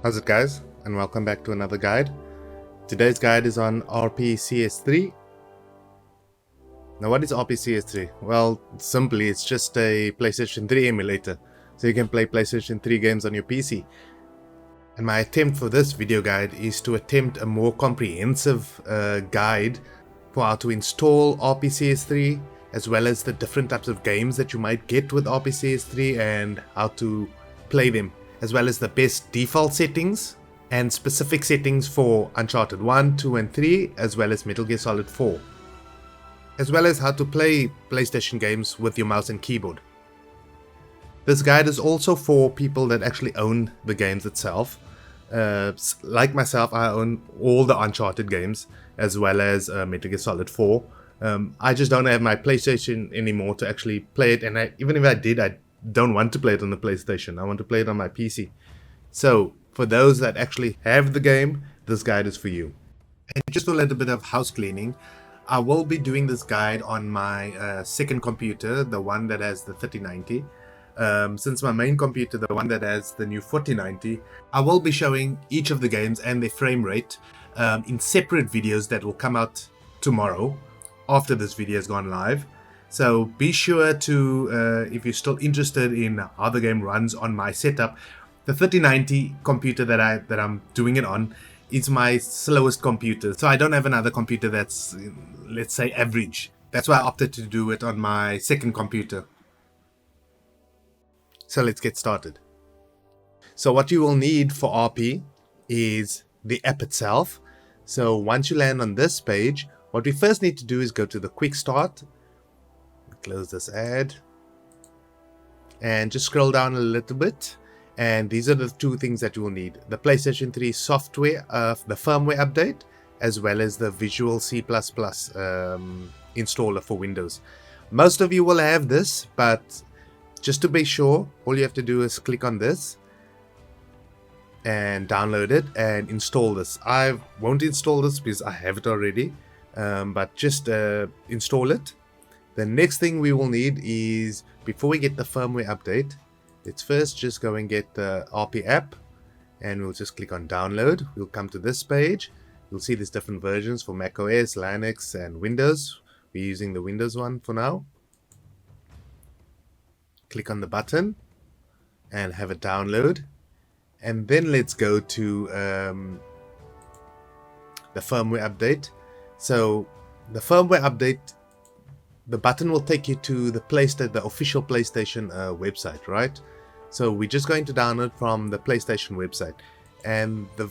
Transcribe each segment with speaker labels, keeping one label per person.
Speaker 1: How's it, guys, and welcome back to another guide. Today's guide is on RPCS3. Now, what is RPCS3? Well, simply it's just a PlayStation 3 emulator, so you can play PlayStation 3 games on your PC. And my attempt for this video guide is to attempt a more comprehensive guide for how to install RPCS3, as well as the different types of games that you might get with RPCS3 and how to play them, as well as the best default settings and specific settings for Uncharted 1, 2 and 3, as well as Metal Gear Solid 4, as well as how to play PlayStation games with your mouse and keyboard. This guide is also for people that actually own the games itself. Like myself, I own all the Uncharted games, as well as Metal Gear Solid 4. I just don't have my PlayStation anymore to actually play it, and even if I did, I don't want to play it on the PlayStation. I want to play it on my PC. So for those that actually have the game, this guide is for you. And just a little bit of house cleaning, I will be doing this guide on my second computer, the one that has the 3090. Since my main computer, the one that has the new 4090, I will be showing each of the games and their frame rate in separate videos that will come out tomorrow after this video has gone live. So be sure to, if you're still interested in how the game runs on my setup, the 3090 computer that I'm doing it on is my slowest computer. So I don't have another computer that's, let's say, average. That's why I opted to do it on my second computer. So let's get started. So what you will need for RP is the app itself. So once you land on this page, what we first need to do is go to the quick start. Close this ad and just scroll down a little bit, and these are the two things that you will need: the PlayStation 3 software, the firmware update, as well as the Visual C++ installer for Windows. Most of you will have this, but just to be sure, all you have to do is click on this and download it and install this. I won't install this because I have it already, but just install it. The next thing we will need is, before we get the firmware update, let's first just go and get the RP app, and we'll just click on download. We'll come to this page. You'll see there's different versions for macOS, Linux and Windows. We're using the Windows one for now. Click on the button and have it download, and then let's go to the firmware update. So the firmware update, the button will take you to the official PlayStation website, right? So we're just going to download from the PlayStation website, and the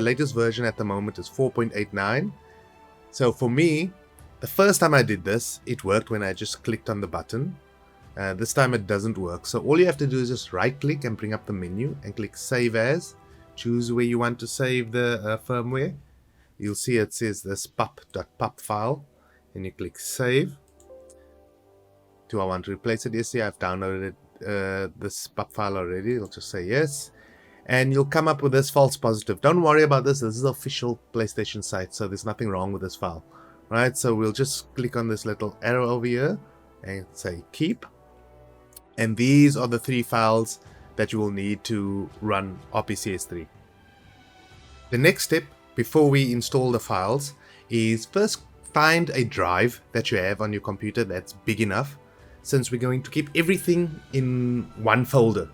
Speaker 1: latest version at the moment is 4.89. So for me, the first time I did this, it worked when I just clicked on the button. This time it doesn't work. So all you have to do is just right click and bring up the menu and click Save As. Choose where you want to save the firmware. You'll see it says this pup.pup file, and you click Save. Do I want to replace it? Yes, I've downloaded this pup file already. I'll just say yes, and you'll come up with this false positive. Don't worry about this. This is the official PlayStation site, so there's nothing wrong with this file, right? So we'll just click on this little arrow over here and say keep. And these are the three files that you will need to run RPCS3. The next step before we install the files is first find a drive that you have on your computer that's big enough, since we're going to keep everything in one folder.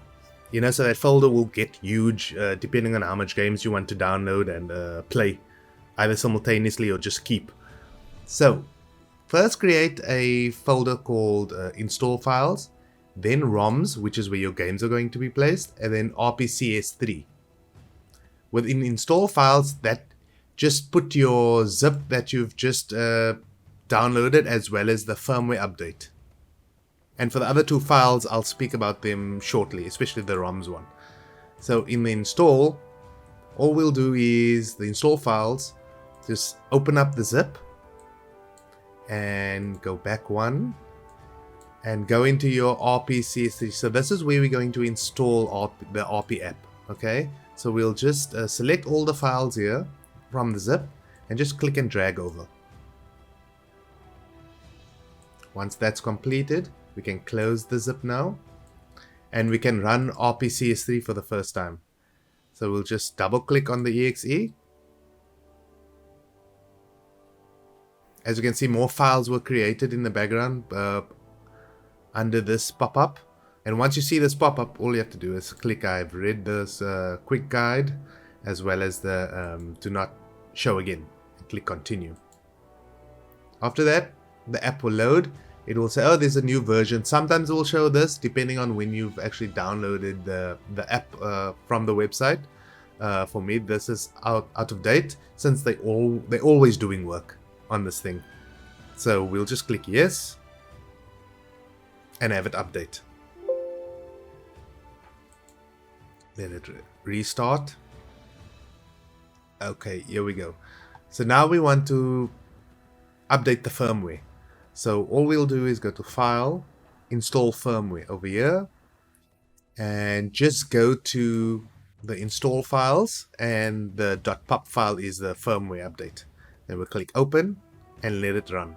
Speaker 1: So that folder will get huge depending on how much games you want to download and play, either simultaneously or just keep. So first create a folder called install files, then ROMs, which is where your games are going to be placed, and then RPCS3. Within install files, that just put your zip that you've just downloaded, as well as the firmware update. And for the other two files, I'll speak about them shortly, especially the ROMs one. So in the install, all we'll do is the install files, just open up the zip and go back one and go into your RPCS3. So this is where we're going to install the RP app. Okay, so we'll just select all the files here from the zip and just click and drag over. Once that's completed, we can close the zip now, and we can run RPCS3 for the first time. So we'll just double click on the exe. As you can see, more files were created in the background under this pop-up. And once you see this pop-up, all you have to do is click I've read this quick guide, as well as the do not show again. And click continue. After that, the app will load. It will say, oh, there's a new version. Sometimes it will show this depending on when you've actually downloaded the app from the website. For me, this is out of date, since they're always doing work on this thing. So we'll just click yes and have it update. Let it restart. Okay, here we go. So now we want to update the firmware. So all we'll do is go to File, Install Firmware over here, and just go to the install files, and the .pop file is the firmware update. Then we'll click Open and let it run.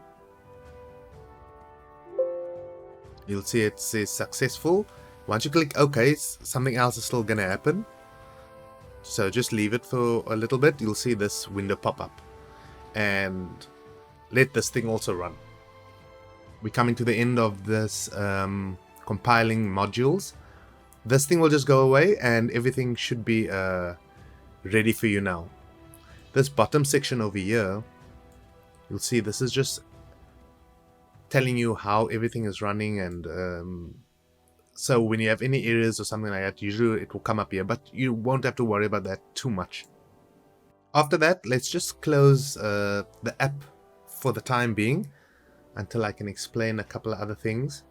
Speaker 1: You'll see it says successful. Once you click OK, something else is still going to happen. So just leave it for a little bit. You'll see this window pop up. And let this thing also run. We're coming to the end of this compiling modules. This thing will just go away and everything should be ready for you now. This bottom section over here, you'll see this is just telling you how everything is running, and so when you have any errors or something like that, usually it will come up here, but you won't have to worry about that too much. After that, let's just close the app for the time being until I can explain a couple of other things.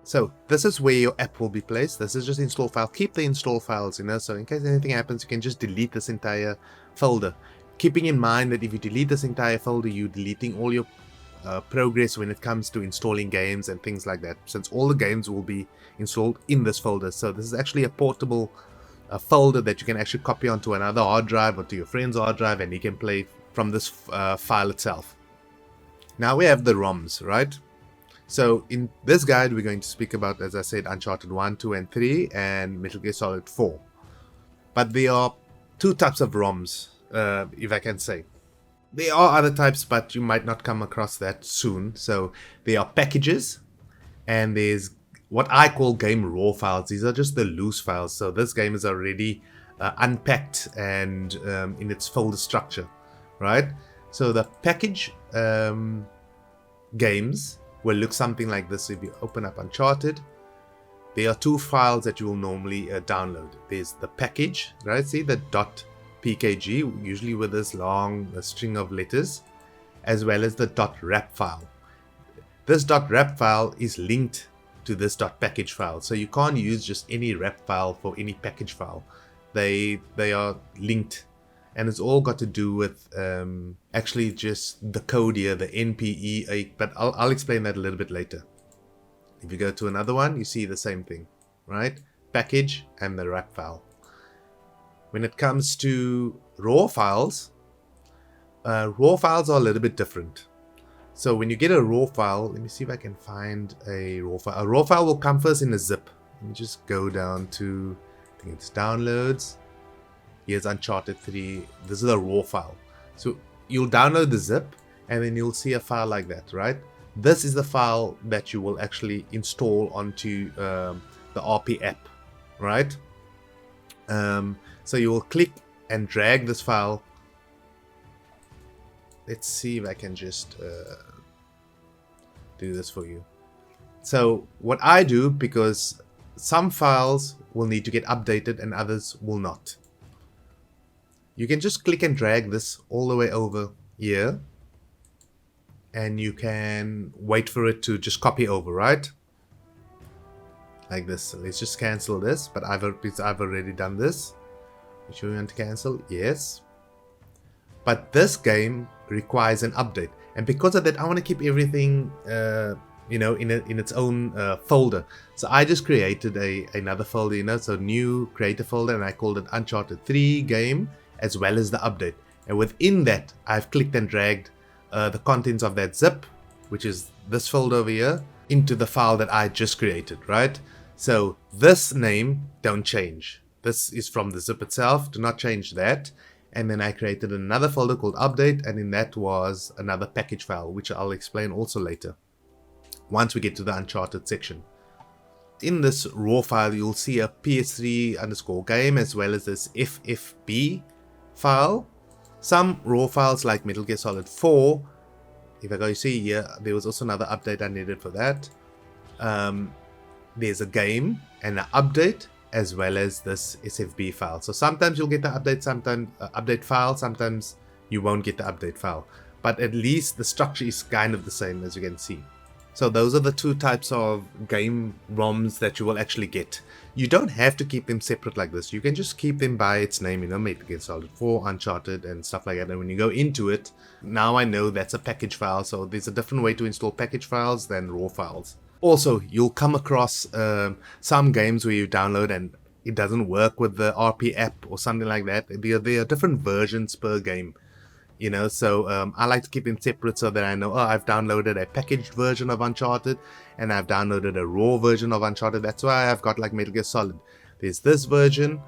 Speaker 1: So this is where your app will be placed. This is just install file. Keep the install files, so in case anything happens, you can just delete this entire folder. Keeping in mind that if you delete this entire folder, you're deleting all your progress when it comes to installing games and things like that, since all the games will be installed in this folder. So this is actually a portable folder that you can actually copy onto another hard drive or to your friend's hard drive, and you can play from this file itself. Now we have the ROMs, right? So in this guide, we're going to speak about, as I said, Uncharted 1, 2, and 3, and Metal Gear Solid 4. But there are two types of ROMs, if I can say. There are other types, but you might not come across that soon. So there are packages, and there's what I call game raw files. These are just the loose files. So this game is already unpacked and in its folder structure, right? So the package games will look something like this. If you open up Uncharted, there are two files that you will normally download. There's the package, right? See the .pkg, usually with this long string of letters, as well as the .rap file. This .rap file is linked to this .package file, so you can't use just any rap file for any package file. They are linked, and it's all got to do with actually just the code here, the NPE, but I'll explain that a little bit later. If you go to another one, you see the same thing, right? Package and the rap file. When it comes to raw files are a little bit different. So when you get a raw file, let me see if I can find a raw file. A raw file will come first in a zip. Let me just go down to, I think it's downloads. Here's Uncharted 3. This is a raw file. So you'll download the zip, and then you'll see a file like that, right? This is the file that you will actually install onto the RP app, right? So you will click and drag this file. Let's see if I can just do this for you. So what I do, because some files will need to get updated and others will not, you can just click and drag this all the way over here, and you can wait for it to just copy over, right? Like this. So let's just cancel this, but I've already done this. Which you want to cancel? Yes. But this game requires an update, and because of that, I want to keep everything in its own folder. So I just created another folder, so new, create a folder, and I called it Uncharted 3 game, as well as the update. And within that, I've clicked and dragged the contents of that zip, which is this folder over here, into the file that I just created, right? So this name don't change. this is from the zip itself. Do not change that. And then I created another folder called update, and in that was another package file, which I'll explain also later, once we get to the Uncharted section. In this raw file, you'll see a PS3_game as well as this FFB file. Some raw files like Metal Gear Solid 4, if I go, you see here, there was also another update I needed for that. There's a game and an update, as well as this SFB file. So sometimes you'll get the update, sometimes update file, sometimes you won't get the update file. But at least the structure is kind of the same, as you can see. So those are the two types of game ROMs that you will actually get. You don't have to keep them separate like this. You can just keep them by its name, you know, Metal Gear Solid 4, Uncharted, and stuff like that. And when you go into it, now I know that's a package file. So there's a different way to install package files than raw files. Also, you'll come across some games where you download and it doesn't work with the RP app or something like that. There are different versions per game, you know, so I like to keep them separate so that I know, oh, I've downloaded a packaged version of Uncharted and I've downloaded a raw version of Uncharted. That's why I've got like Metal Gear Solid. There's this version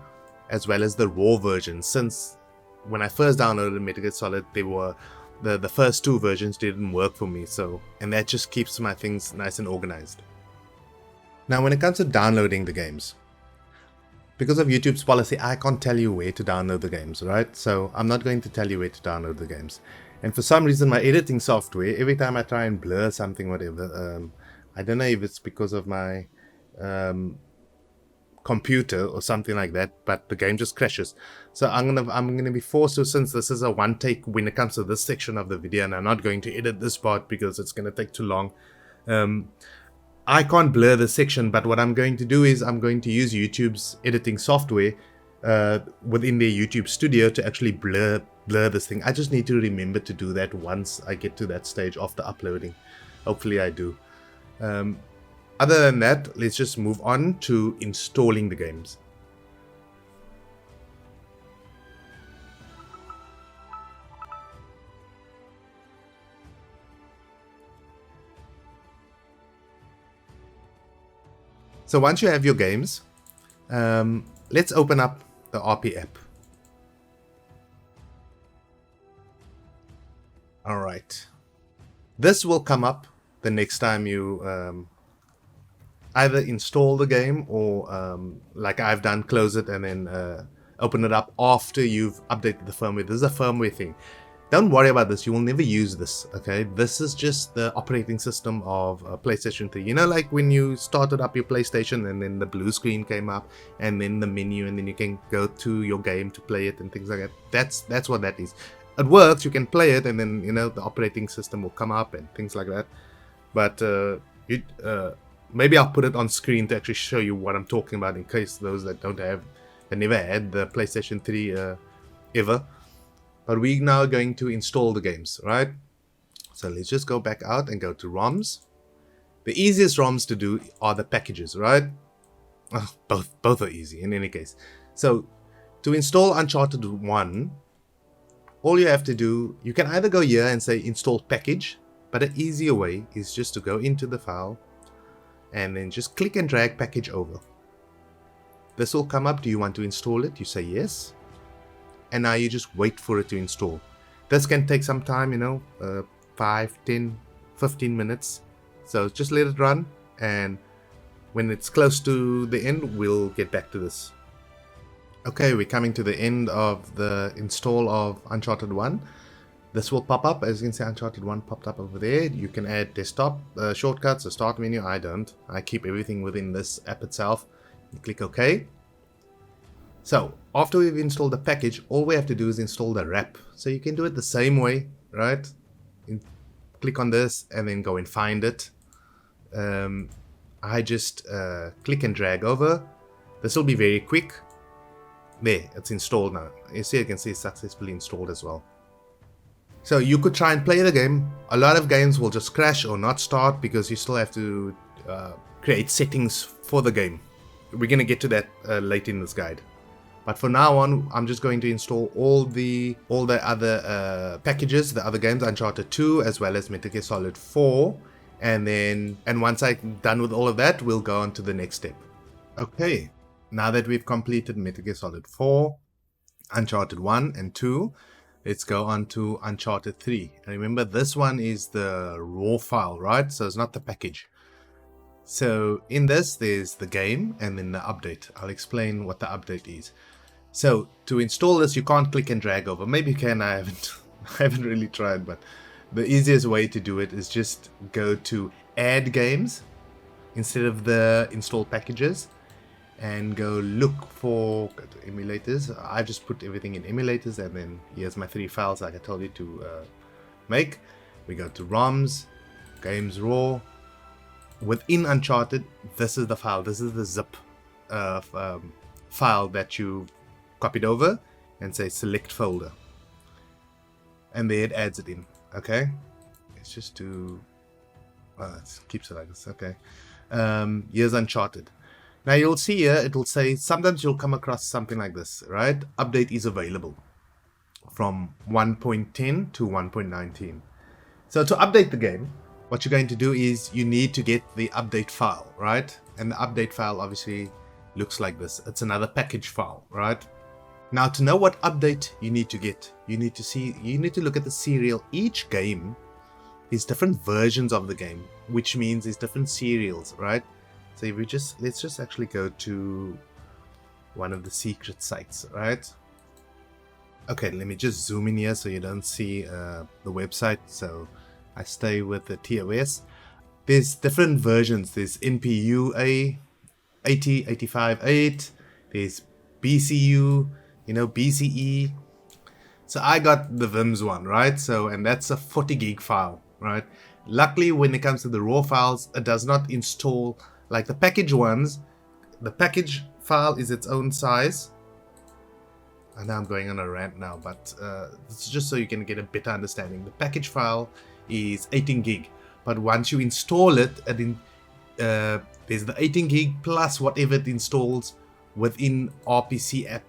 Speaker 1: as well as the raw version. Since when I first downloaded Metal Gear Solid, they were the first two versions didn't work for me, so, and that just keeps my things nice and organized. Now when it comes to downloading the games, because of YouTube's policy, I can't tell you where to download the games, right? So I'm not going to tell you where to download the games. And for some reason, my editing software, every time I try and blur something, whatever, I don't know if it's because of my computer or something like that, but the game just crashes. So I'm gonna be forced to, since this is a one take when it comes to this section of the video, and I'm not going to edit this part because it's gonna take too long. I can't blur this section, but what I'm going to do is I'm going to use YouTube's editing software within their YouTube studio to actually blur this thing. I just need to remember to do that once I get to that stage after uploading. Hopefully I do. Other than that, let's just move on to installing the games. So once you have your games, let's open up the RP app. Alright. This will come up the next time you either install the game or, like I've done, close it and then open it up after you've updated the firmware. This is a firmware thing. Don't worry about this. You will never use this, okay? This is just the operating system of PlayStation 3. You know, like when you started up your PlayStation and then the blue screen came up and then the menu and then you can go to your game to play it and things like that. That's what that is. It works. You can play it and then, you know, the operating system will come up and things like that. But maybe I'll put it on screen to actually show you what I'm talking about in case those that don't have, that never had the PlayStation 3 ever. But we're now going to install the games, right? So let's just go back out and go to ROMs. The easiest ROMs to do are the packages, right? Both are easy in any case. So to install Uncharted 1, all you have to do, you can either go here and say install package, but an easier way is just to go into the file and then just click and drag package over. This will come up. Do you want to install it? You say yes. And now you just wait for it to install. This can take some time, you know, 5, 10, 15 minutes. So just let it run, and when it's close to the end, we'll get back to this. Okay, we're coming to the end of the install of Uncharted 1. This will pop up. As you can see, Uncharted 1 popped up over there. You can add desktop shortcuts, a start menu. I don't. I keep everything within this app itself. You click OK. So after we've installed the package, all we have to do is install the wrap. So you can do it the same way, right? Click on this and then go and find it. I just click and drag over. This will be very quick. There, it's installed now. You can see it's successfully installed as well. So you could try and play the game. A lot of games will just crash or not start because you still have to create settings for the game. We're going to get to that late in this guide. But for now on, I'm just going to install all the other packages, the other games, Uncharted 2 as well as Metal Gear Solid 4, and once I'm done with all of that, we'll go on to the next step. Okay, now that we've completed Metal Gear Solid 4, Uncharted 1 and 2, let's go on to Uncharted 3. And remember, this one is the raw file, right? So it's not the package. So in this, there's the game and then the update. I'll explain what the update is. So to install this, you can't click and drag over. Maybe you can, I haven't really tried, but the easiest way to do it is just go to add games instead of the install packages and go look for emulators. I just put everything in emulators, and then here's my 3 files like I told you to make. We go to ROMs, games raw. Within Uncharted, this is the file. This is the zip file that you copied over, and say select folder, and there it adds it in. Okay, it's just to it keeps it like this. Okay, here's Uncharted. Now you'll see here, it will say, sometimes you'll come across something like this, right? Update is available from 1.10 to 1.19. So to update the game, what you're going to do is you need to get the update file, right? And the update file obviously looks like this. It's another package file, right? Now to know what update you need to get, you need to look at the serial. Each game is different versions of the game, which means there's different serials, right? So if let's just actually go to one of the secret sites, right? Okay, let me just zoom in here so you don't see the website. So I stay with the TOS. There's different versions. There's NPU-A, 80, 85, 8. There's BCU, BCE. So I got the Vims one, right? So, and that's a 40 gig file, right? Luckily, when it comes to the raw files, it does not install like the package ones. The package file is its own size. I know I'm going on a rant now, but it's just so you can get a better understanding. The package file is 18 gig, but once you install it, there's the 18 gig plus whatever it installs within RPC app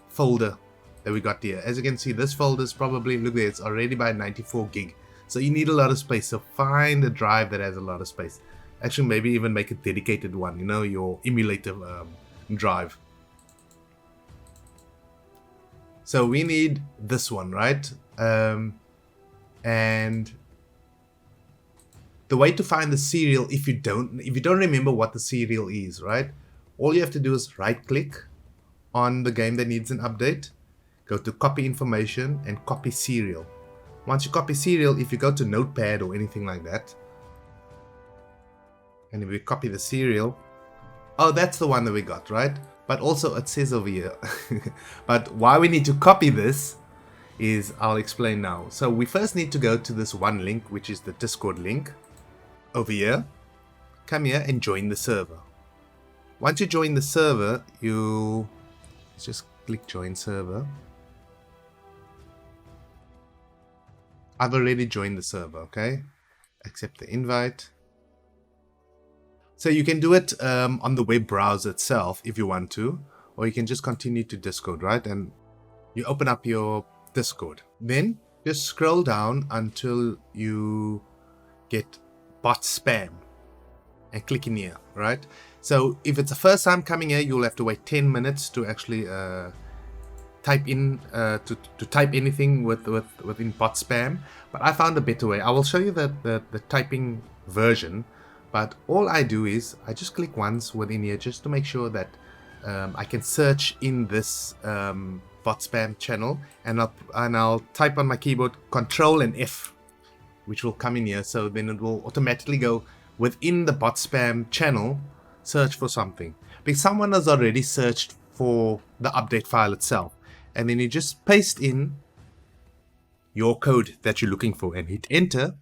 Speaker 1: folder that we got here. As you can see, this folder is probably, look there, it's already by 94 gig. So you need a lot of space. So find a drive that has a lot of space. Actually, maybe even make a dedicated one, your emulator drive. So we need this one, right? And the way to find the serial, if you don't remember what the serial is, right? All you have to do is right click on the game that needs an update, go to copy information and copy serial. Once you copy serial, if you go to Notepad or anything like that, and if we copy the serial, oh, that's the one that we got, right? But also it says over here, but why we need to copy this is, I'll explain now. So we first need to go to this one link, which is the Discord link. Over here, come here and join the server. Once you join the server, let's just click join server. I've already joined the server, okay? Accept the invite. So you can do it on the web browser itself if you want to, or you can just continue to Discord, right? And you open up your Discord. Then just scroll down until you get bot spam and click in here, right? So if it's the first time coming here, you'll have to wait 10 minutes to actually type in to type anything within bot spam. But I found a better way. I will show you the typing version. But all I do is I just click once within here just to make sure that I can search in this bot spam channel, and I'll type on my keyboard Control and F, which will come in here. So then it will automatically go within the bot spam channel, search for something, because someone has already searched for the update file itself, and then you just paste in your code that you're looking for and hit enter.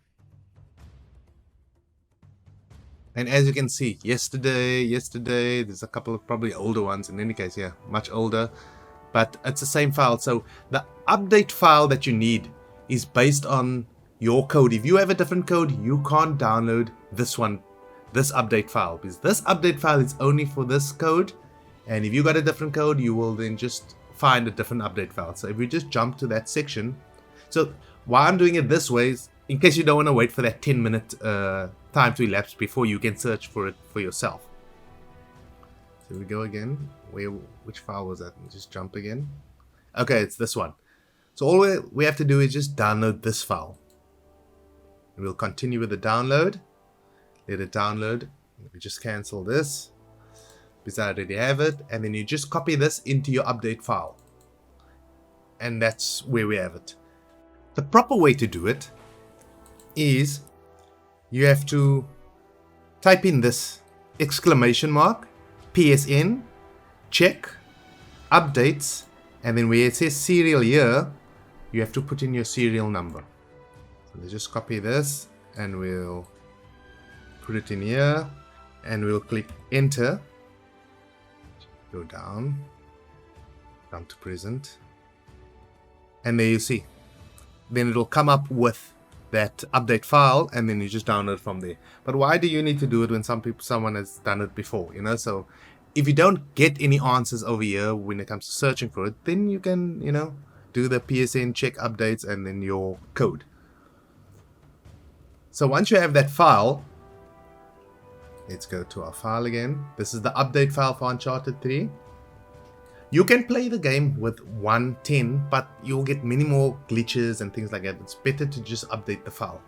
Speaker 1: And as you can see, yesterday, there's a couple of probably older ones. In any case, yeah, much older, but it's the same file. So the update file that you need is based on your code. If you have a different code, you can't download this update file, because this update file is only for this code. And if you got a different code, you will then just find a different update file. So if we just jump to that section, so why I'm doing it this way is in case you don't want to wait for that 10-minute time to elapse before you can search for it for yourself. So we go again, which file was that? Just jump again. Okay, it's this one. So all we have to do is just download this file. We'll continue with the download. Let it download. We just cancel this because I already have it, and then you just copy this into your update file, and that's where we have it. The proper way to do it is you have to type in this exclamation mark PSN check updates, and then where it says serial here, you have to put in your serial number. So let's just copy this and we'll put it in here, and we'll click enter. Go down to present, and there you see. Then it'll come up with that update file, and then you just download from there. But why do you need to do it when someone has done it before, you know? So if you don't get any answers over here when it comes to searching for it, then you can, you know, do the PSN check updates and then your code. So once you have that file, let's go to our file again. This is the update file for Uncharted 3. You can play the game with 110, but you'll get many more glitches and things like that. It's better to just update the file.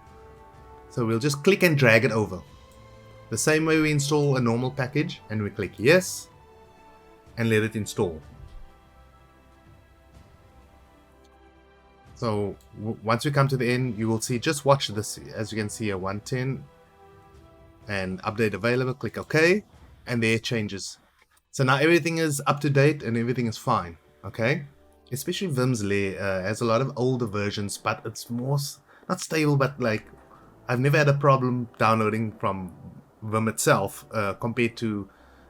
Speaker 1: So we'll just click and drag it over. The same way we install a normal package, and we click yes, and let it install. So once we come to the end, you will see, just watch this, as you can see, a 110 and update available. Click OK, and there it changes. So now everything is up to date and everything is fine. Okay, especially Vim's Lair has a lot of older versions, but it's more not stable. But like, I've never had a problem downloading from Vim itself compared to,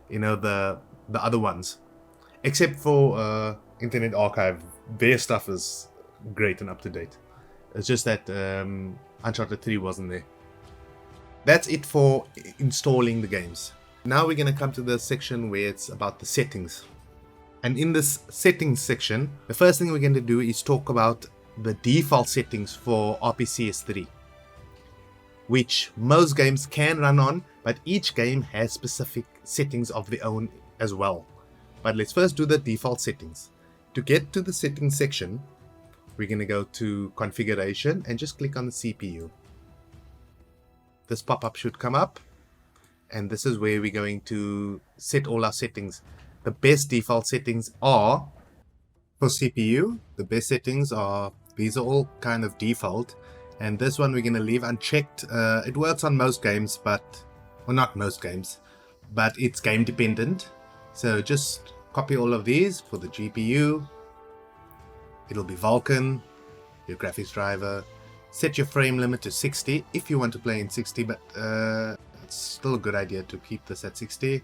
Speaker 1: you know, the other ones, except for Internet Archive. Their stuff is great and up to date. It's just that Uncharted 3 wasn't there. That's it for installing the games. Now we're going to come to the section where it's about the settings. And in this settings section, the first thing we're going to do is talk about the default settings for RPCS3, which most games can run on, but each game has specific settings of their own as well. But let's first do the default settings. To get to the settings section, we're going to go to configuration and just click on the CPU. This pop-up should come up, and this is where we're going to set all our settings. The best default settings are for CPU. The best settings are, these are all kind of default, and this one we're going to leave unchecked. It works on most games, but, well, not most games, but it's game dependent. So just copy all of these. For the GPU, it'll be Vulkan, your graphics driver. Set your frame limit to 60 if you want to play in 60, but it's still a good idea to keep this at 60.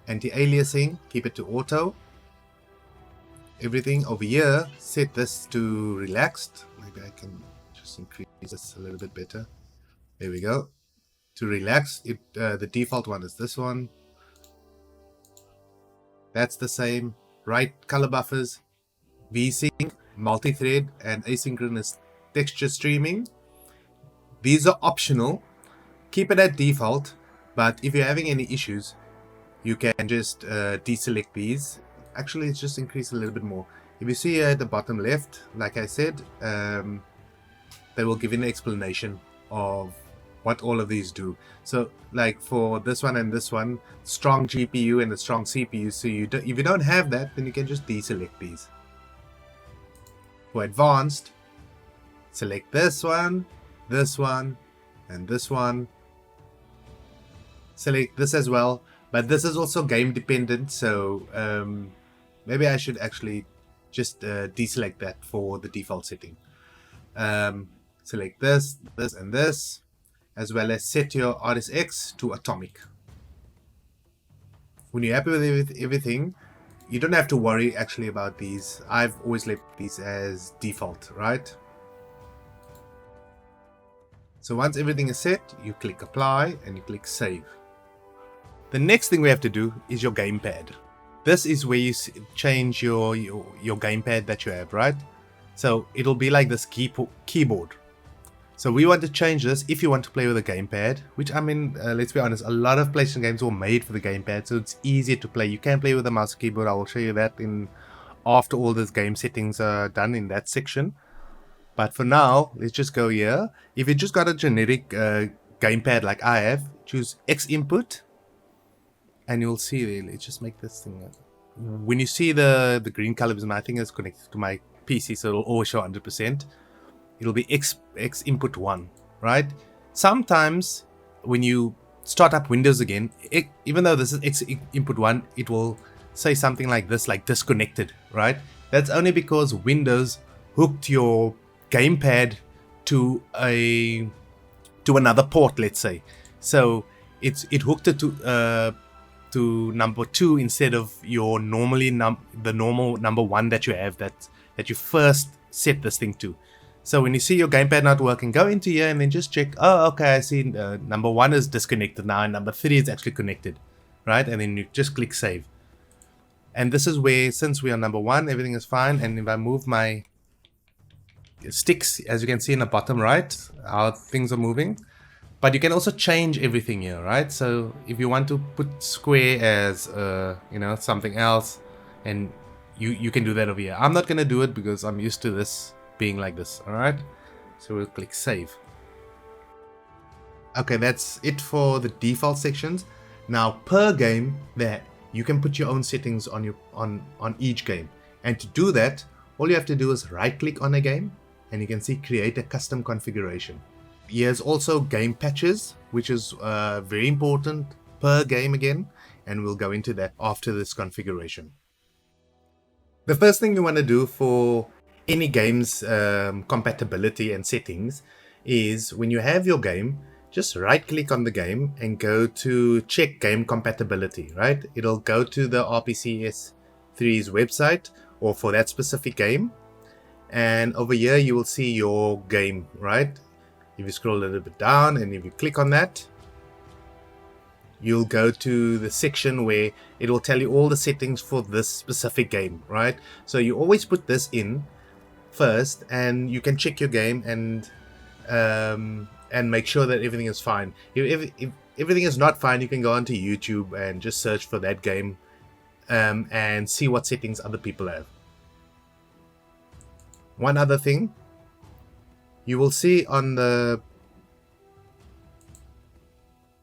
Speaker 1: Anti-aliasing, keep it to auto. Everything over here, set this to relaxed. Maybe I can just increase this a little bit better. There we go. To relax, the default one is this one. That's the same. Right color buffers, VSync, multi-thread, and asynchronous texture streaming. These are optional. Keep it at default, but if you're having any issues, you can just deselect these. Actually, it's just increase a little bit more. If you see here at the bottom left, like I said, they will give you an explanation of what all of these do. So like for this one and this one, strong GPU and a strong CPU, so if you don't have that, then you can just deselect these. For advanced, select this one, and this one. Select this as well, but this is also game dependent, so maybe I should actually just deselect that for the default setting. Select this, this, and this, as well as set your RSX to atomic. When you're happy with everything, you don't have to worry actually about these. I've always left these as default, right? So once everything is set, you click apply and you click save. The next thing we have to do is your gamepad. This is where you change your gamepad that you have, right? So it'll be like this keyboard. So we want to change this if you want to play with a gamepad, which I mean, let's be honest, a lot of PlayStation games were made for the gamepad, so it's easier to play. You can play with a mouse and keyboard. I will show you that in after all these game settings are done in that section. But for now, let's just go here. If you just got a generic gamepad like I have, choose X input, and you'll see there. Let's just make this thing. When you see the green color, because my thing is connected to my PC, so it'll always show 100%. It'll be X input 1, right? Sometimes when you start up Windows again, even though this is X input 1, it will say something like this, like disconnected, right? That's only because Windows hooked your gamepad to another port, let's say. So it hooked it to number 2 instead of your the normal number 1 that you have that you first set this thing to. So when you see your gamepad not working, go into here and then just check. Oh, okay, I see number 1 is disconnected now and number 3 is actually connected, right? And then you just click save. And this is where, since we are number 1, everything is fine. And if I move my sticks, as you can see in the bottom right, how things are moving. But you can also change everything here, right? So if you want to put square as something else, and you can do that over here. I'm not gonna do it because I'm used to this being like this. All right, so we'll click save. Okay, that's it for the default sections. Now per game, there you can put your own settings on each game, and to do that, all you have to do is right click on a game and you can see create a custom configuration. Here's also game patches, which is very important per game again, and we'll go into that after this configuration. The first thing you want to do for any game's compatibility and settings is when you have your game, just right click on the game and go to check game compatibility, right? It'll go to the RPCS3's website or for that specific game, and over here you will see your game, right? If you scroll a little bit down and if you click on that, you'll go to the section where it will tell you all the settings for this specific game, right? So you always put this in first and you can check your game and make sure that everything is fine. If everything is not fine, you can go onto YouTube and just search for that game and see what settings other people have. One other thing, you will see on the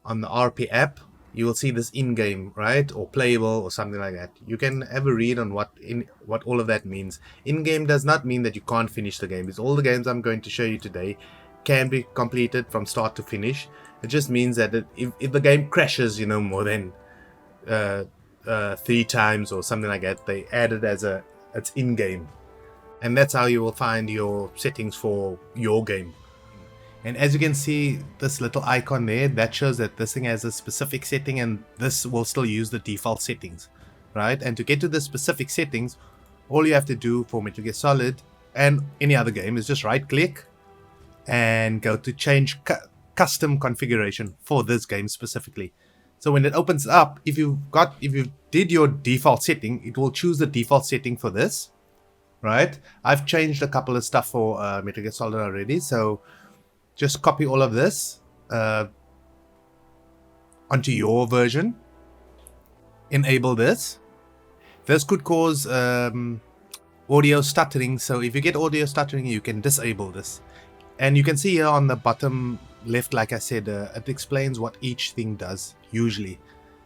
Speaker 1: RP app, you will see this in-game, right, or playable or something like that. You can have a read on what all of that means. In-game does not mean that you can't finish the game. Because all the games I'm going to show you today can be completed from start to finish. It just means that if the game crashes, more than 3 times or something like that, they add it as it's in-game. And that's how you will find your settings for your game. And as you can see, this little icon there, that shows that this thing has a specific setting and this will still use the default settings, right? And to get to the specific settings, all you have to do for Metal Gear Solid and any other game is just right click and go to change custom configuration for this game specifically. So when it opens up, if you did your default setting, it will choose the default setting for this, right? I've changed a couple of stuff for Metal Gear Solid already, so just copy all of this onto your version. Enable this. This could cause audio stuttering, so if you get audio stuttering, you can disable this. And you can see here on the bottom left, like I said, it explains what each thing does usually.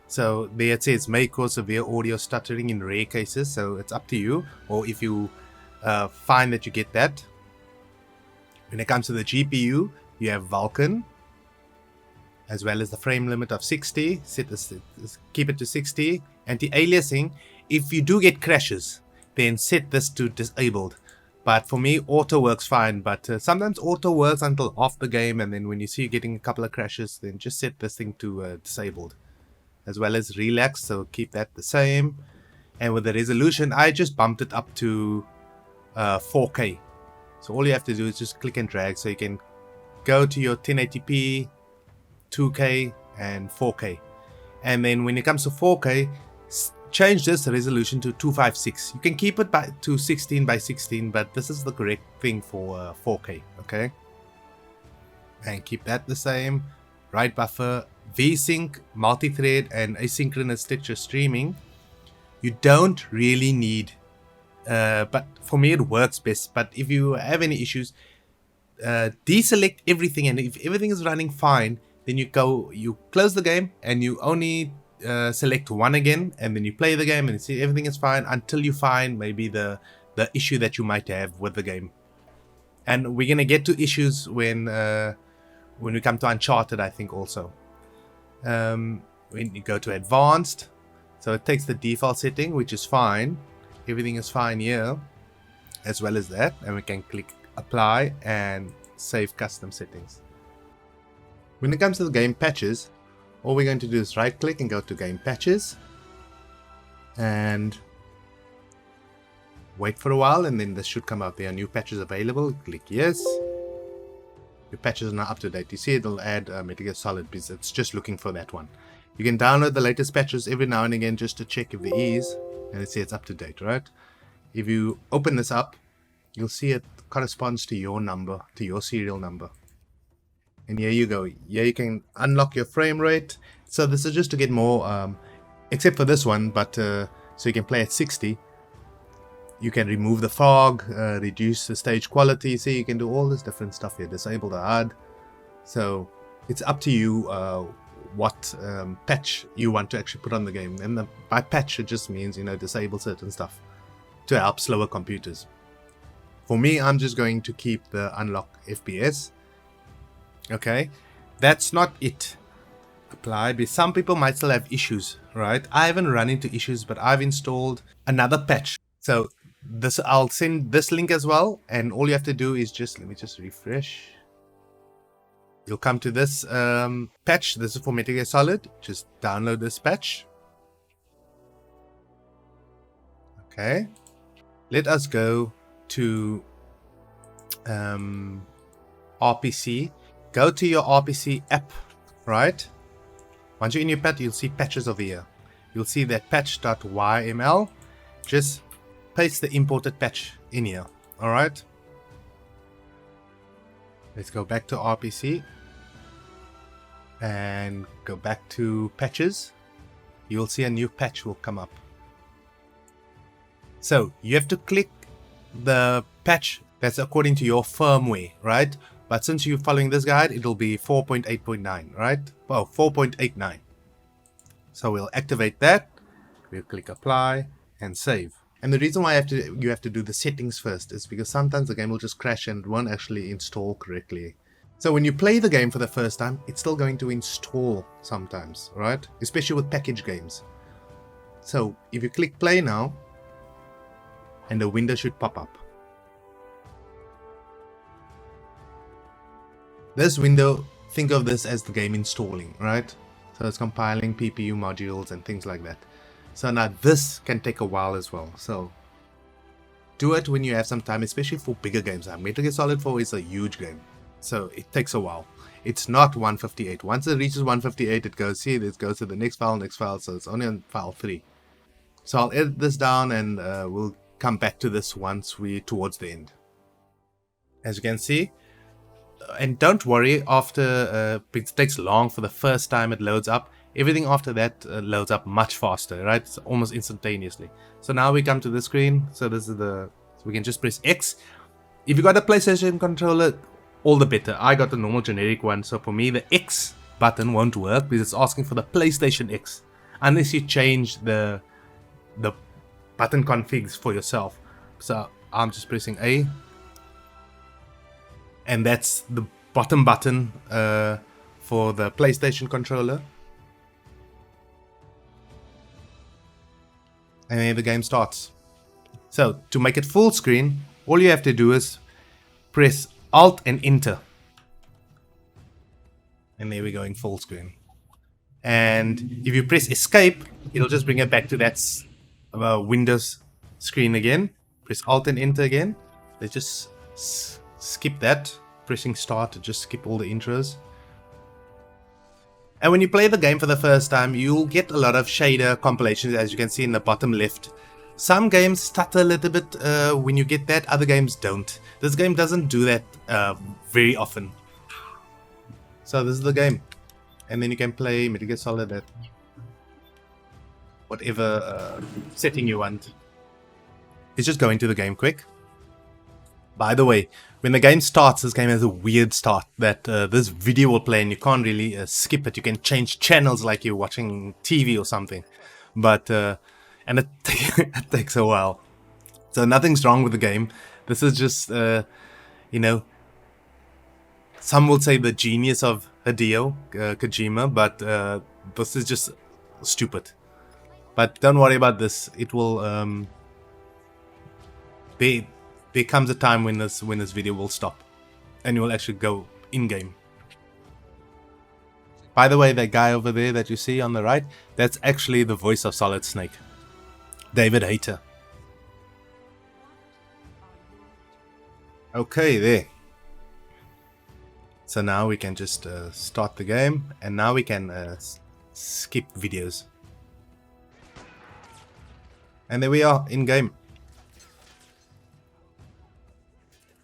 Speaker 1: So there it says may cause severe audio stuttering in rare cases, so it's up to you, or if you find that you get that. When it comes to the GPU, you have Vulkan, as well as the frame limit of 60. Keep it to 60. Anti-aliasing, if you do get crashes, then set this to disabled. But for me, auto works fine. But sometimes auto works until off the game, and then when you see you getting a couple of crashes, then just set this thing to disabled. As well as relax, so keep that the same. And with the resolution, I just bumped it up to 4K. So all you have to do is just click and drag, so you can go to your 1080p, 2K and 4K. And then when it comes to 4K, change this resolution to 256. You can keep it to 16 by 16, but this is the correct thing for 4K, okay? and keep that the same. Write buffer, VSync, multi-thread, and asynchronous texture streaming. You don't really need, but for me it works best. But if you have any issues, deselect everything, and if everything is running fine, then you close the game and you only select one again, and then you play the game and see everything is fine until you find maybe the issue that you might have with the game. And we're gonna get to issues when we come to Uncharted, I think also. When you go to advanced, so it takes the default setting, which is fine. Everything is fine here, as well as that, and we can click apply and save custom settings. When it comes to the game patches, all we're going to do is right click and go to game patches and wait for a while, and then this should come up. There are new patches available. Click yes. Your patches are now up to date. You see it'll add Metal Gear Solid because it's just looking for that one. You can download the latest patches every now and again just to check if there is, and it says it's up to date, right? If you open this up, you'll see it corresponds to your number, to your serial number. And here you go. Here you can unlock your frame rate. So this is just to get more, except for this one, but so you can play at 60. You can remove the fog, reduce the stage quality. See, you can do all this different stuff here. Disable the HUD. So it's up to you what patch you want to actually put on the game. And by patch, it just means, you know, disable certain stuff to help slower computers. For me, I'm just going to keep the unlock FPS. Okay, that's not it. Apply, because some people might still have issues, right? I haven't run into issues, but I've installed another patch. So this, I'll send this link as well, and all you have to do is just, let me just refresh. You'll come to this patch. This is for Metal Gear Solid. Just download this patch. Okay, let us go to RPC. Go to your RPC app, right? Once you're in your patch, you'll see patches over here. You'll see that patch.yml. Just paste the imported patch in here, alright? Let's go back to RPC and go back to patches. You'll see a new patch will come up. So you have to click the patch that's according to your firmware, right? But since you're following this guide, it'll be 4.8.9, right? Well, 4.89. So we'll activate that. We'll click apply and save. And the reason why you have to do the settings first is because sometimes the game will just crash and won't actually install correctly. So when you play the game for the first time, it's still going to install sometimes, right? Especially with package games. So if you click play now, and the window should pop up. This window, think of this as the game installing, right? So it's compiling PPU modules and things like that. So now this can take a while as well. So do it when you have some time, especially for bigger games. Metal Gear Solid 4 is a huge game, so it takes a while. It's not 158. Once it reaches 158, it goes, see, it goes to the next file, so it's only on file 3. So I'll edit this down and we'll come back to this once we're towards the end. As you can see, and don't worry, after it takes long for the first time it loads up. Everything after that loads up much faster, right? It's almost instantaneously. So now we come to the screen. So this is so we can just press X. If you got a PlayStation controller, all the better. I got the normal generic one, so for me the X button won't work because it's asking for the PlayStation X unless you change the button configs for yourself. So I'm just pressing A. And that's the bottom button for the PlayStation controller. And then the game starts. So to make it full screen, all you have to do is press Alt and Enter. And there we're going full screen. And if you press Escape, it'll just bring it back to that Windows screen again. Press Alt and Enter again. Let's just skip that. Pressing Start to just skip all the intros. And when you play the game for the first time, you'll get a lot of shader compilations, as you can see in the bottom left. Some games stutter a little bit when you get that, other games don't. This game doesn't do that very often. So this is the game, and then you can play Metal Gear Solid at whatever setting you want. It's just going to the game quick. By the way, when the game starts, this game has a weird start that this video will play and you can't really skip it. You can change channels like you're watching TV or something, but and it, it takes a while. So nothing's wrong with the game. This is just you know, some will say the genius of Hideo Kojima, but this is just stupid. But don't worry about this. It will there comes a time when this video will stop and you will actually go in game. By the way, that guy over there that you see on the right, that's actually the voice of Solid Snake, David Hayter. Okay, there. So now we can just start the game, and now we can skip videos. And there we are, in game.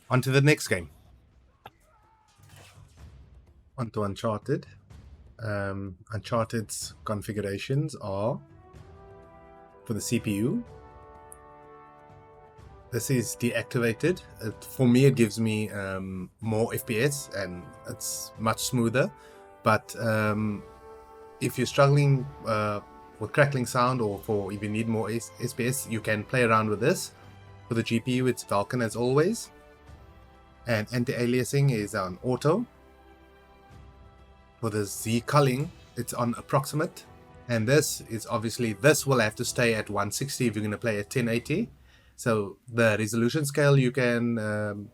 Speaker 1: On to the next game. On to Uncharted. Uncharted's configurations are for the CPU. This is deactivated. For me, it gives me more FPS and it's much smoother. But if you're struggling with crackling sound, or if you need more FPS, you can play around with this. For the GPU, it's Vulkan as always. And anti-aliasing is on auto. For the Z culling, it's on approximate. And this is obviously, this will have to stay at 160 if you're going to play at 1080. So the resolution scale you can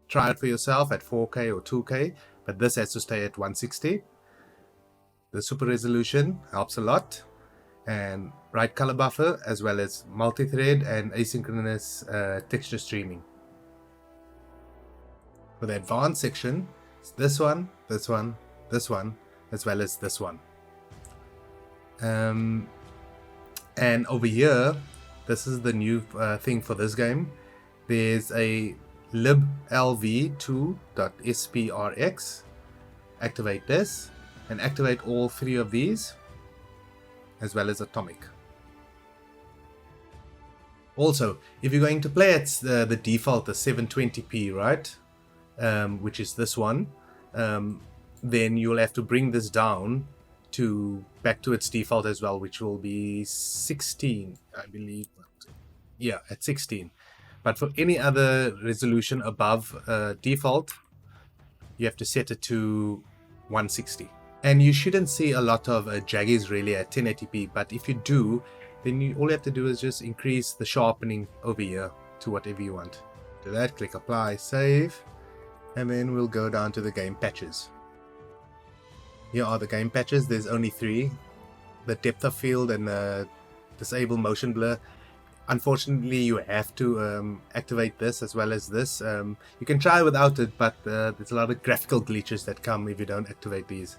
Speaker 1: try it for yourself at 4K or 2K, but this has to stay at 160. The super resolution helps a lot, and right color buffer, as well as multi-thread and asynchronous texture streaming. For the advanced section, it's this one, this one, this one, as well as this one. And over here, this is the new thing for this game. There's a liblv2.sprx. Activate this and activate all three of these, as well as atomic. Also, if you're going to play at the default, the 720p, right, which is this one, then you'll have to bring this down back to its default as well, which will be 16, I believe. Yeah, at 16. But for any other resolution above default, you have to set it to 160. And you shouldn't see a lot of jaggies really at 1080p, but if you do, then all you have to do is just increase the sharpening over here to whatever you want. Do that, click apply, save, and then we'll go down to the game patches. Here are the game patches. There's only 3. The depth of field and the disable motion blur. Unfortunately, you have to activate this as well as this. You can try without it, but there's a lot of graphical glitches that come if you don't activate these.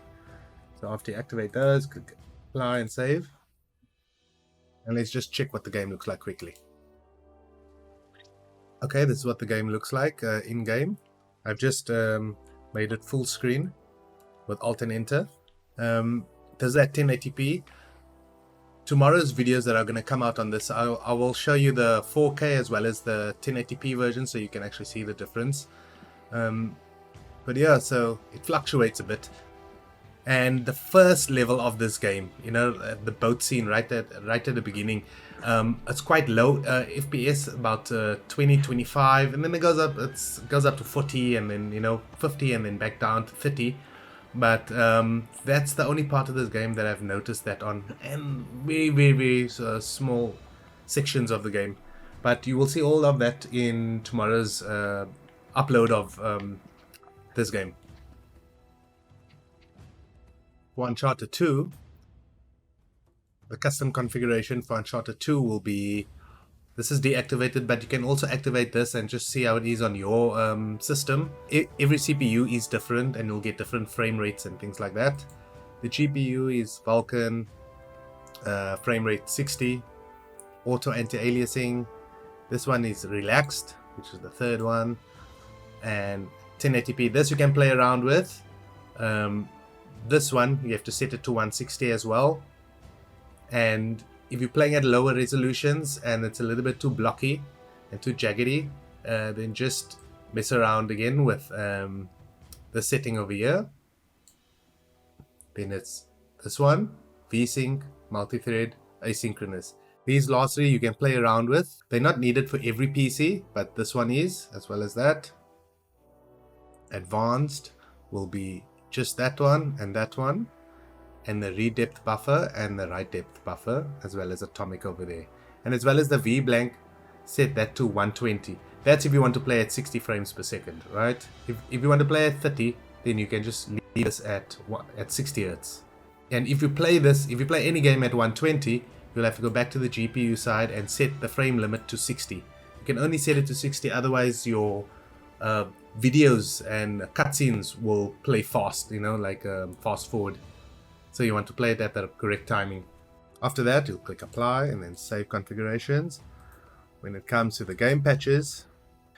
Speaker 1: So after you activate those, click apply and save. And let's just check what the game looks like quickly. Okay, this is what the game looks like in game. I've just made it full screen with Alt and Enter. Does that 1080p. Tomorrow's videos that are going to come out on this, I will show you the 4K as well as the 1080p version, so you can actually see the difference. But yeah, so it fluctuates a bit. And the first level of this game, you know, the boat scene right at the beginning, it's quite low FPS, about 20, 25, and then it goes up to 40, and then, you know, 50, and then back down to 30. But that's the only part of this game that I've noticed that on, and very, very, very small sections of the game. But you will see all of that in tomorrow's upload of this game. For Uncharted 2, the custom configuration for Uncharted 2 will be, this is deactivated, but you can also activate this and just see how it is on your system. Every CPU is different and you'll get different frame rates and things like that. The GPU is Vulkan, frame rate 60, auto anti-aliasing. This one is relaxed, which is the third one, and 1080p. This you can play around with. This one, you have to set it to 160 as well. And if you're playing at lower resolutions and it's a little bit too blocky and too jaggedy, then just mess around again with the setting over here. Then it's this one, VSync, multi-thread, asynchronous. These last three you can play around with. They're not needed for every PC, but this one is, as well as that. Advanced will be just that one and that one, and the read depth buffer and the write depth buffer, as well as atomic over there. And as well as the V blank, set that to 120. That's if you want to play at 60 frames per second, right? If you want to play at 30, then you can just leave this at 60 Hz. And if you play this, if you play any game at 120, you'll have to go back to the GPU side and set the frame limit to 60. You can only set it to 60, otherwise your videos and cutscenes will play fast, you know, like fast forward. So you want to play it at the correct timing. After that, you'll click apply and then save configurations. When it comes to the game patches,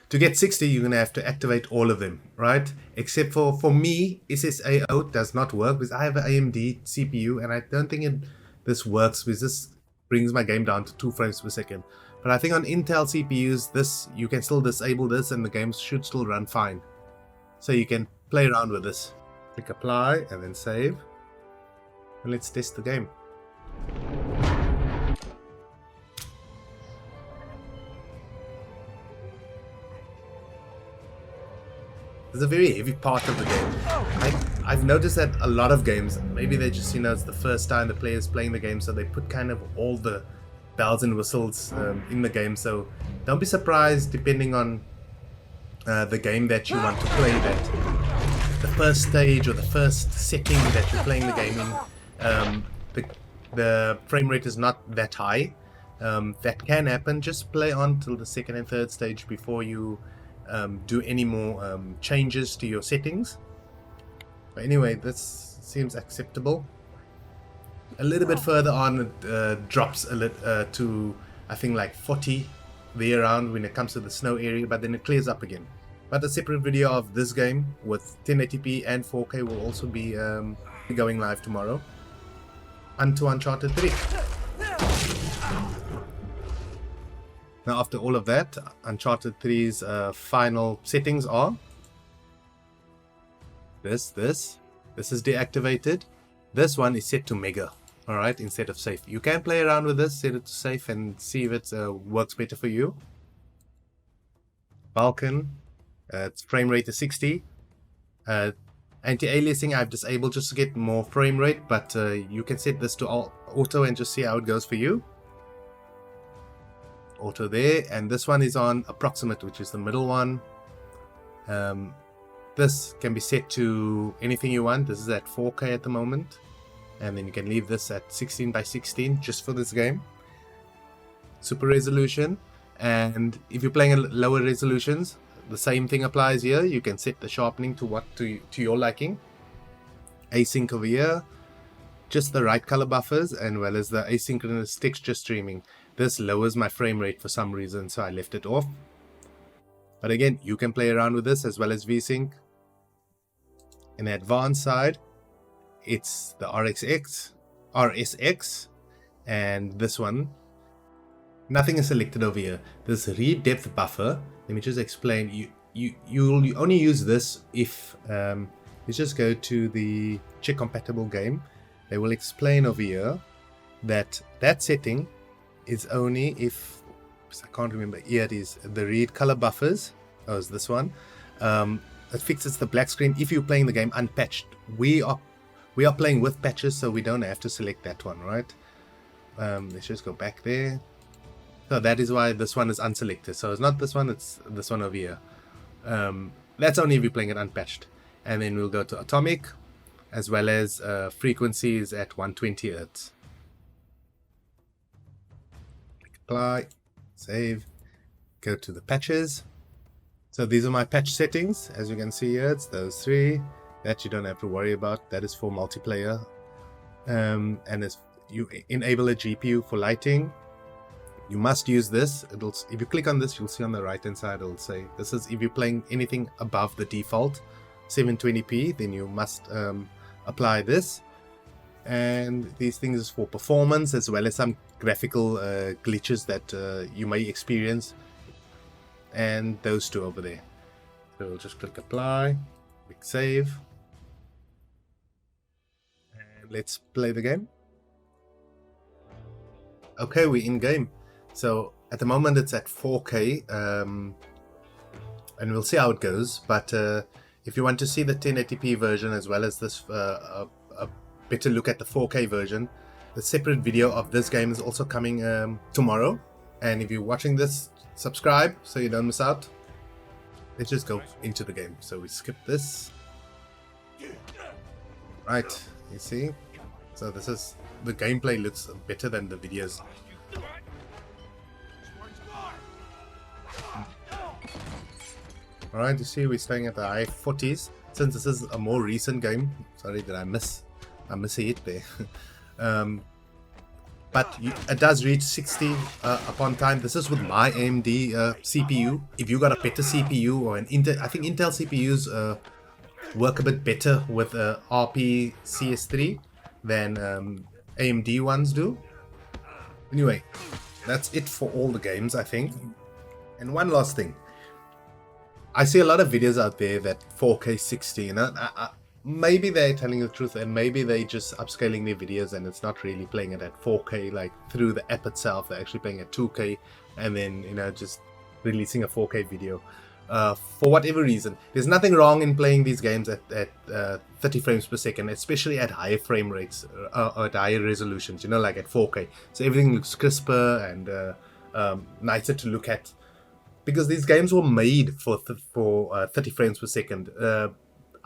Speaker 1: to get 60, you're going to have to activate all of them, right? Except for me, SSAO does not work because I have an AMD CPU and I don't think this works because this brings my game down to 2 frames per second. But I think on Intel CPUs, you can still disable this and the game should still run fine. So you can play around with this. Click apply and then save. And let's test the game. It's a very heavy part of the game. I've noticed that a lot of games, maybe they just, you know, it's the first time the player's playing the game, so they put kind of all the bells and whistles in the game. So don't be surprised, depending on the game that you want to play, that the first stage or the first setting that you're playing the game in, the frame rate is not that high. That can happen. Just play on till the second and third stage before you do any more changes to your settings. But anyway, this seems acceptable. A little bit further on, it drops a little to, I think, like 40 there around when it comes to the snow area, but then it clears up again. But a separate video of this game with 1080p and 4K will also be going live tomorrow. Unto Uncharted 3. Now, after all of that, Uncharted 3's final settings are this is deactivated. This one is set to mega, alright, instead of safe. You can play around with this, set it to safe and see if it works better for you. Vulkan, its frame rate is 60. Anti-aliasing I've disabled just to get more frame rate, but you can set this to auto and just see how it goes for you. Auto there, and this one is on approximate, which is the middle one. This can be set to anything you want. This is at 4K at the moment, and then you can leave this at 16 by 16 just for this game. Super resolution, and if you're playing at lower resolutions, the same thing applies here. You can set the sharpening to your liking. Async over here, just the right color buffers, and well as the asynchronous texture streaming. This lowers my frame rate for some reason, so I left it off. But again, you can play around with this as well as VSync. In the advanced side, it's the RSX, and this one. Nothing is selected over here. This read depth buffer, let me just explain. You only use this if, let's just go to the check compatible game. They will explain over here that setting is only if, I can't remember, here it is, the read color buffers. Oh, it's this one. It fixes the black screen if you're playing the game unpatched. We are playing with patches, so we don't have to select that one, right? Let's just go back there. So that is why this one is unselected. So it's not this one, it's this one over here. That's only if you're playing it unpatched. And then we'll go to atomic, as well as frequencies at 120 Hz. Apply, save, go to the patches. So these are my patch settings. As you can see here, it's those three that you don't have to worry about. That is for multiplayer. And as you enable a GPU for lighting, you must use this. If you click on this, you'll see on the right hand side, it'll say this is if you're playing anything above the default 720p, then you must apply this. And these things is for performance as well as some graphical glitches that you may experience, and those two over there. So we'll just click apply, click save, and let's play the game. Okay, we're in game. So at the moment it's at 4K, and we'll see how it goes. But if you want to see the 1080p version as well as this a better look at the 4K version, the separate video of this game is also coming tomorrow. And if you're watching this, subscribe so you don't miss out. Let's just go into the game. So we skip this. Right, you see? So this is, the gameplay looks better than the videos. Alright, you see we're staying at the high 40s. Since this is a more recent game, sorry that I miss a hit there. But it does reach 60 upon time. This is with my AMD CPU. If you got a better CPU or an Intel, I think Intel CPUs work a bit better with RPCS3 than AMD ones do. Anyway, that's it for all the games, I think. And one last thing. I see a lot of videos out there that 4K 60, you know, maybe they're telling the truth and maybe they just upscaling their videos and it's not really playing it at 4K like through the app itself. They're actually playing at 2K and then, you know, just releasing a 4K video. For whatever reason, there's nothing wrong in playing these games at 30 frames per second, especially at higher frame rates or at higher resolutions, you know, like at 4K. So everything looks crisper and nicer to look at. Because these games were made for 30 frames per second.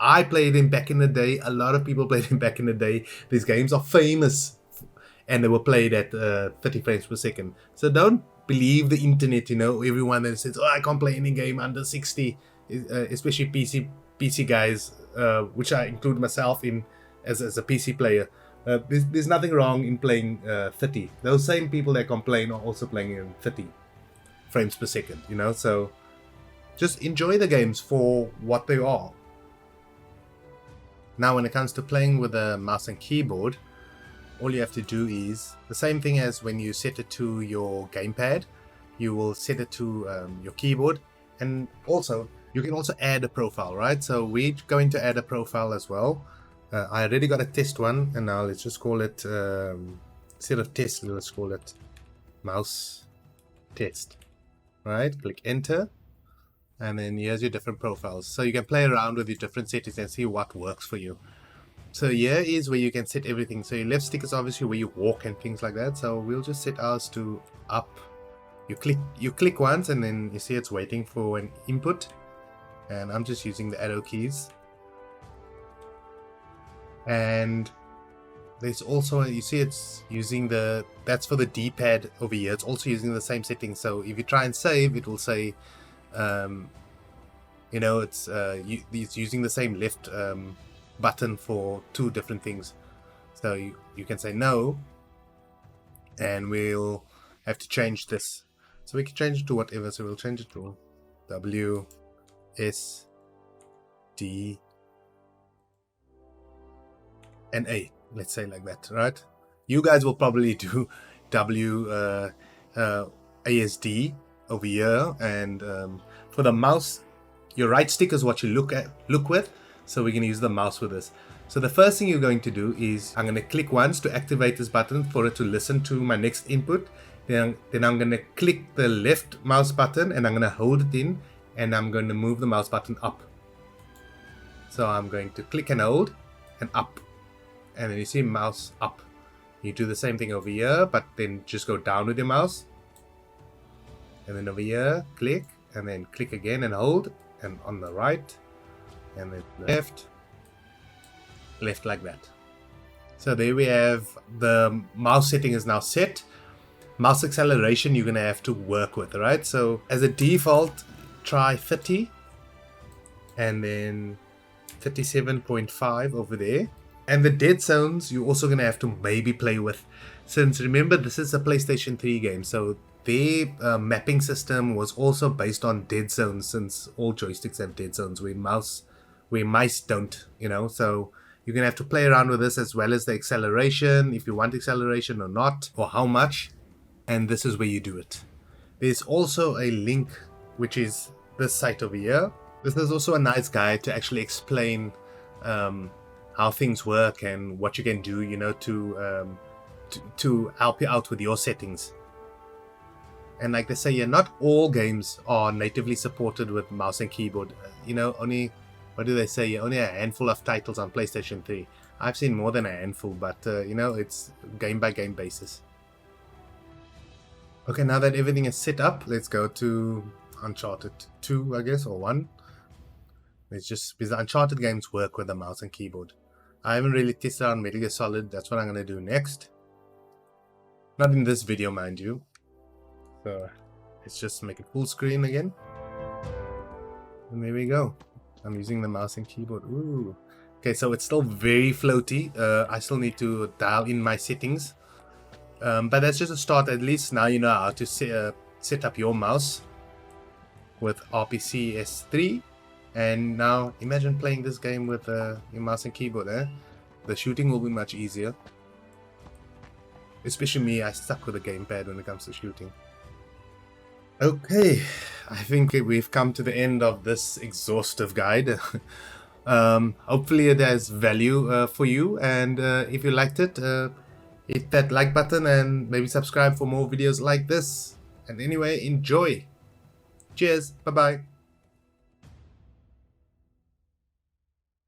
Speaker 1: I played them back in the day. A lot of people played them back in the day. These games are famous. And they were played at 30 frames per second. So don't believe the internet, you know. Everyone that says, oh, I can't play any game under 60. Especially PC guys, which I include myself in as a PC player. There's nothing wrong in playing 30. Those same people that complain are also playing in 30 frames per second, you know, so just enjoy the games for what they are. Now when it comes to playing with a mouse and keyboard, all you have to do is the same thing as when you set it to your gamepad. You will set it to your keyboard, and also you can also add a profile, right? So we're going to add a profile as well. I already got a test one, and now let's just call it instead of test, let's call it mouse test. Right, click enter, and then here's your different profiles. So you can play around with your different settings and see what works for you. So here is where you can set everything. So your left stick is obviously where you walk and things like that. So we'll just set ours to up. You click once and then you see it's waiting for an input, and I'm just using the arrow keys. And there's also, you see it's using that's for the D-pad over here. It's also using the same settings. So if you try and save, it will say, you know, it's using the same left button for two different things. So you can say no, and we'll have to change this. So we can change it to whatever. So we'll change it to W, S, D, and A. Let's say like that, right? You guys will probably do ASD over here, and for the mouse, your right stick is what you look with. So we're going to use the mouse with this. So the first thing you're going to do is I'm going to click once to activate this button for it to listen to my next input. Then I'm going to click the left mouse button and I'm going to hold it in, and I'm going to move the mouse button up. So I'm going to click and hold and up. And then you see mouse up. You do the same thing over here, but then just go down with your mouse. And then over here, click, and then click again and hold, and on the right, and then left like that. So there we have the mouse setting is now set. Mouse acceleration you're going to have to work with, right? So as a default, try 30, and then 37.5 over there. And the dead zones you're also going to have to maybe play with, since remember this is a PlayStation 3 game, so their mapping system was also based on dead zones, since all joysticks have dead zones where where mice don't, you know. So you're going to have to play around with this, as well as the acceleration, if you want acceleration or not, or how much. And this is where you do it. There's also a link, which is this site over here. This is also a nice guide to actually explain how things work and what you can do, you know, to help you out with your settings. And like they say, yeah, not all games are natively supported with mouse and keyboard. You know, only, what do they say? Yeah, only a handful of titles on PlayStation 3. I've seen more than a handful, but you know, it's game by game basis. Okay, now that everything is set up, let's go to Uncharted 2, I guess, or 1. It's just because the Uncharted games work with the mouse and keyboard. I haven't really tested out Metal Gear Solid. That's what I'm going to do next. Not in this video, mind you. So let's just make it full screen again. And there we go. I'm using the mouse and keyboard. Ooh. Okay, so it's still very floaty. I still need to dial in my settings. But that's just a start. At least now you know how to set up your mouse with RPCS3. And now imagine playing this game with your mouse and keyboard. The shooting will be much easier. Especially me, I suck with a gamepad when it comes to shooting. Okay, I think we've come to the end of this exhaustive guide. Hopefully it has value for you, and if you liked it, hit that like button and maybe subscribe for more videos like this. And anyway, enjoy. Cheers, bye bye.